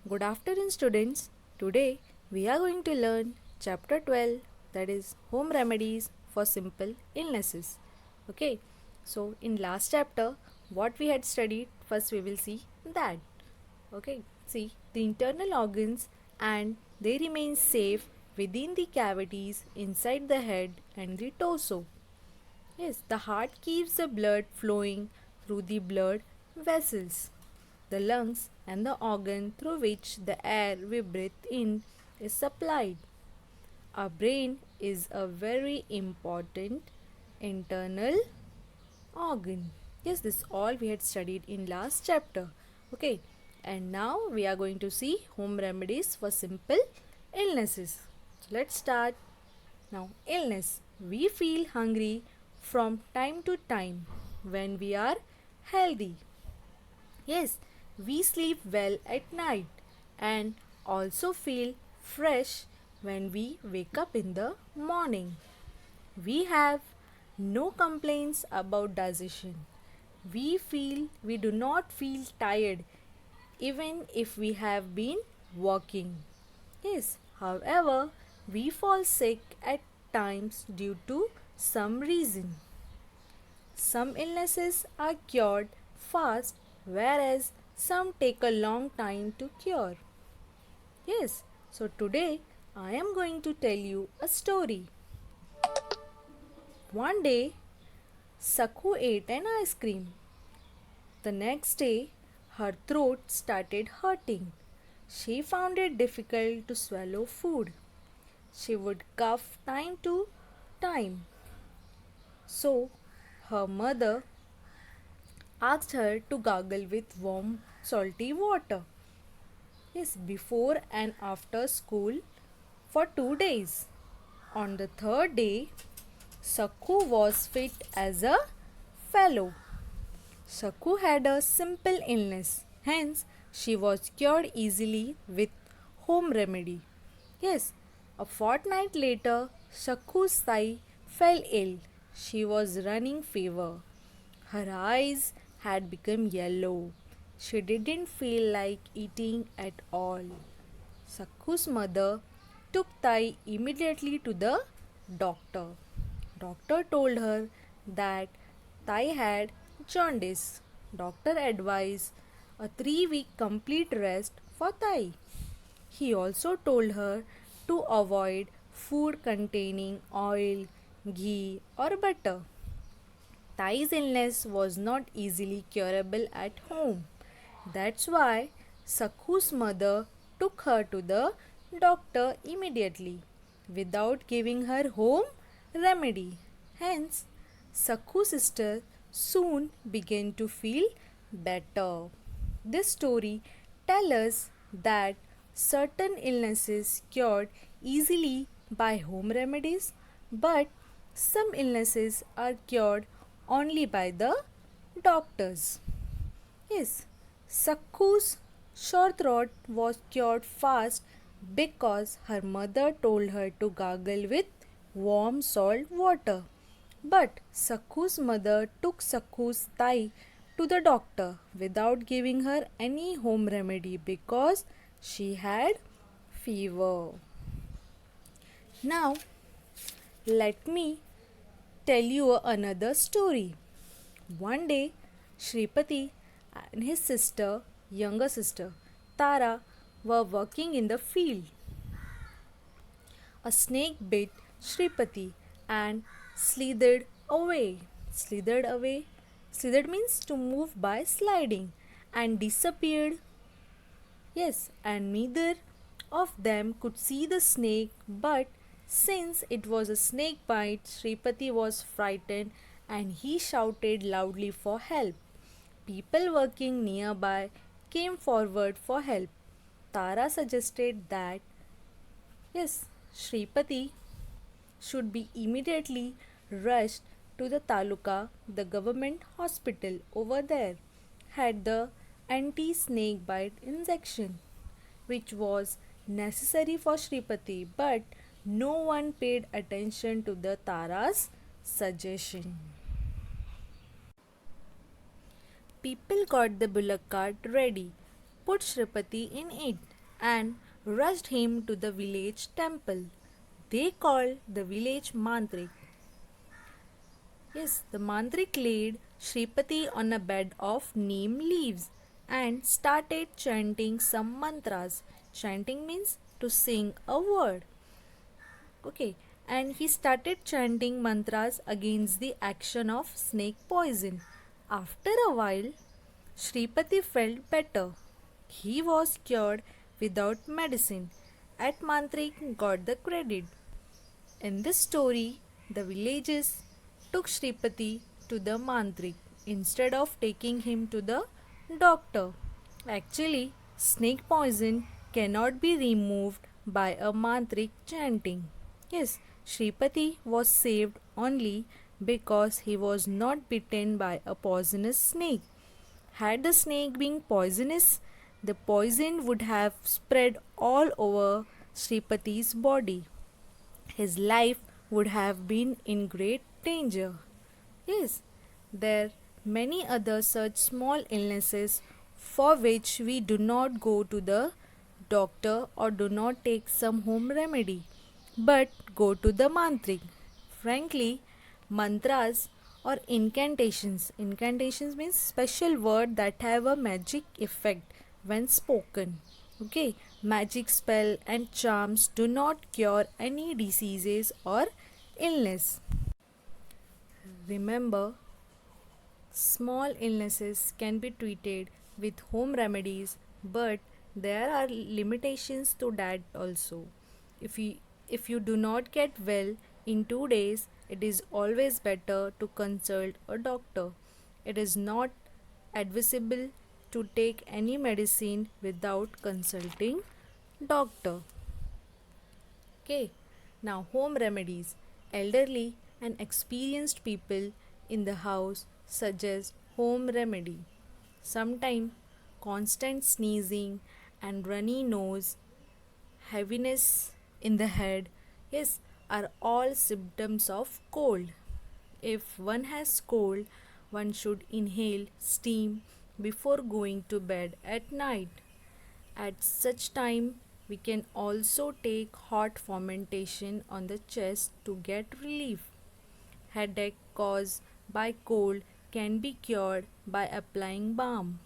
Good afternoon, students. Today we are going to learn chapter 12, that is home remedies for simple illnesses. Okay, so in last chapter, what we had studied, first we will see that. Okay, see the internal organs and they remain safe within the cavities inside the head and the torso. Yes, the heart keeps the blood flowing through the blood vessels. The lungs and the organ through which the air we breathe in is supplied. Our brain is a very important internal organ. Yes, this all we had studied in last chapter. Okay, and now we are going to see home remedies for simple illnesses. So let's start. Now, illness. We feel hungry from time to time when we are healthy. Yes, we sleep well at night and also feel fresh when we wake up in the morning. We have no complaints about digestion. We do not feel tired even if we have been working. Yes, however, we fall sick at times due to some reason. Some illnesses are cured fast, whereas some take a long time to cure. Yes, so today I am going to tell you a story. One day, Sakhu ate an ice cream. The next day, her throat started hurting. She found it difficult to swallow food. She would cough time to time. So, her mother asked her to gargle with warm, salty water. Yes, before and after school for 2 days. On the third day, Sakku was fit as a fellow. Sakku had a simple illness, hence, she was cured easily with home remedy. Yes, a fortnight later, Sakku's thigh fell ill. She was running fever. Her eyes had become yellow. She didn't feel like eating at all. Sakku's mother took Tai immediately to the doctor. Doctor told her that Tai had jaundice. Doctor advised a 3-week complete rest for Tai. He also told her to avoid food containing oil, ghee, or butter. Tai's illness was not easily curable at home. That's why Sakhu's mother took her to the doctor immediately without giving her home remedy. Hence, Sakhu's sister soon began to feel better. This story tells us that certain illnesses cured easily by home remedies, but some illnesses are cured only by the doctors. Yes, Sakku's sore throat was cured fast because her mother told her to gargle with warm salt water. But Sakku's mother took Sakku's thigh to the doctor without giving her any home remedy because she had fever. Now, let me tell you another story. One day, Shripati and his sister, younger sister, Tara, were working in the field. A snake bit Shripati and slithered away. Slithered away? Slithered means to move by sliding and disappeared. Yes, and neither of them could see the snake, but since it was a snake bite, Shripati was frightened and he shouted loudly for help. People working nearby came forward for help. Tara suggested that, yes, Shripati should be immediately rushed to the taluka, the government hospital over there, had the anti snake bite injection, which was necessary for Shripati, but no one paid attention to the Tara's suggestion. People got the bullock cart ready, put Shripati in it, and rushed him to the village temple. They called the village Mantrik. Yes, the Mantrik laid Shripati on a bed of neem leaves and started chanting some mantras. Chanting means to sing a word. Okay, and he started chanting mantras against the action of snake poison. After a while, Shripati felt better. He was cured without medicine. At Mantrik got the credit. In this story, the villagers took Shripati to the Mantrik instead of taking him to the doctor. Actually, snake poison cannot be removed by a Mantrik chanting. Yes, Shripati was saved only because he was not bitten by a poisonous snake. Had the snake been poisonous, the poison would have spread all over Shripati's body. His life would have been in great danger. Yes, there are many other such small illnesses for which we do not go to the doctor or do not take some home remedy, but go to the mantrik. Frankly, mantras or incantations. Incantations means special word that have a magic effect when spoken. Okay, magic spell and charms do not cure any diseases or illness. Remember, small illnesses can be treated with home remedies, but there are limitations to that also. If you do not get well in 2 days, it is always better to consult a doctor. It is not advisable to take any medicine without consulting doctor. Okay, now home remedies. Elderly and experienced people in the house suggest home remedy. Sometimes constant sneezing and runny nose, heaviness in the head, yes, are all symptoms of cold. If one has cold, one should inhale steam before going to bed at night. At such time, we can also take hot fermentation on the chest to get relief. Headache caused by cold can be cured by applying balm.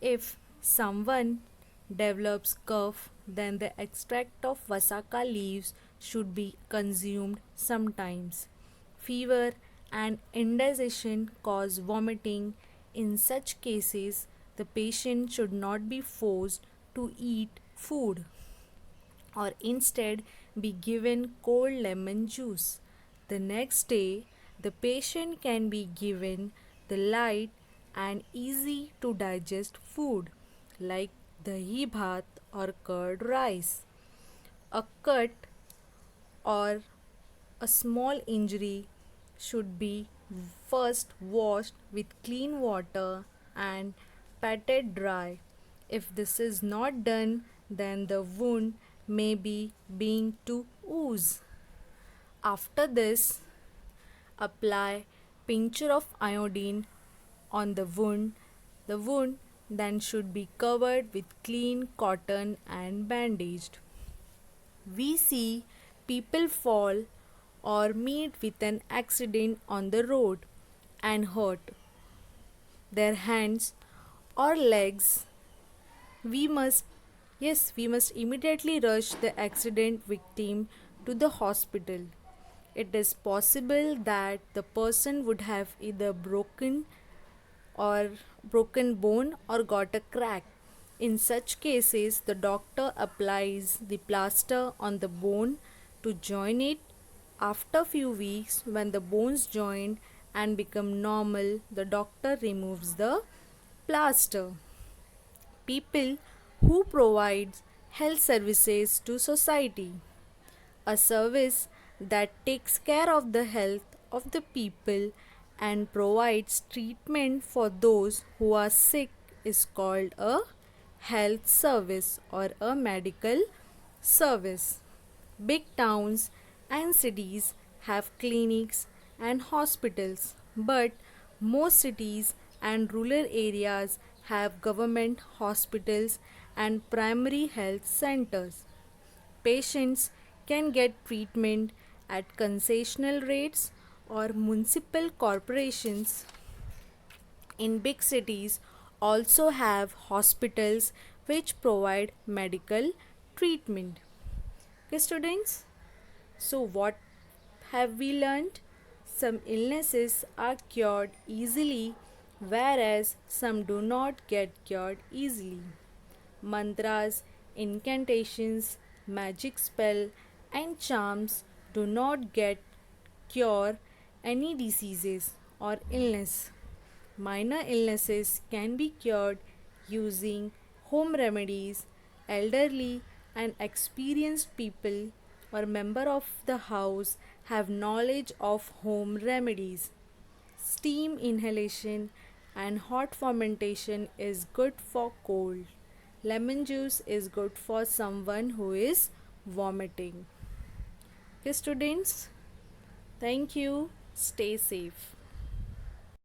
If someone develops cough, then the extract of vasaka leaves should be consumed sometimes. Fever and indigestion cause vomiting. In such cases, the patient should not be forced to eat food or instead be given cold lemon juice. The next day, the patient can be given the light and easy to digest food like dahi bhat or curd rice. A cut or a small injury should be first washed with clean water and patted dry. If this is not done, then the wound may be being to ooze. After this, apply tincture of iodine on the wound. The wound then should be covered with clean cotton and bandaged. We see people fall or meet with an accident on the road and hurt their hands or legs. We must, yes, we must immediately rush the accident victim to the hospital. It is possible that the person would have either or broken bone or got a crack. In such cases, the doctor applies the plaster on the bone to join it. After few weeks, when the bones join and become normal, the doctor removes the plaster. People who provide health services to society, a service that takes care of the health of the people and provides treatment for those who are sick, is called a health service or a medical service. Big towns and cities have clinics and hospitals, but most cities and rural areas have government hospitals and primary health centers. Patients can get treatment at concessional rates or municipal corporations in big cities also have hospitals which provide medical treatment. Okay, students, so what have we learned? Some illnesses are cured easily, whereas some do not get cured easily. Mantras, incantations, magic spell, and charms do not get cure any diseases or illness. Minor illnesses can be cured using home remedies. Elderly and experienced people or member of the house have knowledge of home remedies. Steam inhalation and hot fermentation is good for cold. Lemon juice is good for someone who is vomiting. Okay, students, thank you. Stay safe.